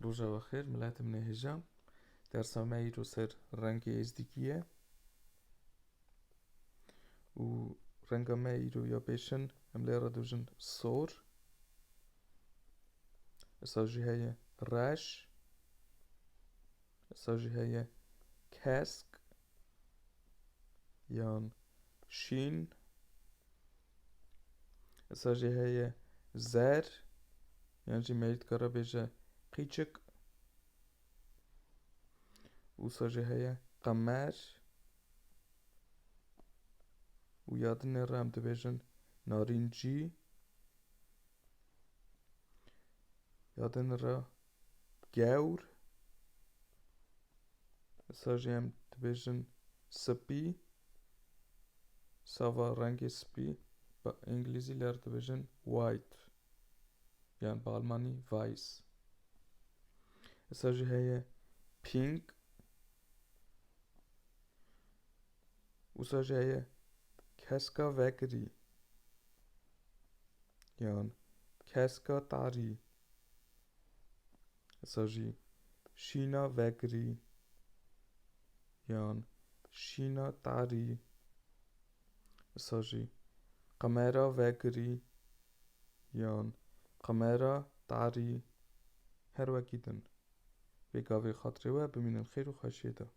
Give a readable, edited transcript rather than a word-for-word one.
روجا بخير ملات من هجام درس معي سر رنگ ازدگیه و رنگ معي یا بيشن مليرة دوجن صور الساجي هي راش الساجي هي كاسك يان شين الساجي هي زار يعني جي ميت كرابيجا قيتشك وساجي هي قمار ويادن الرام دبيجن نارنجي يادن الرا جاور الساجي هم دبيجن سبي سافا رنگي سبي بإنجليزي لار دبيجن وايت يعني بالماني فايس الساجي هي بينك وساجي هي كاسكا فاكري يعني كاسكا تاري الساجي شينا فاكري يعني شينا تاري الساجي قمارا فاكري يعني قمارا تاري هر وكيدن بقاوي خاطري وبمن الخير وخشيته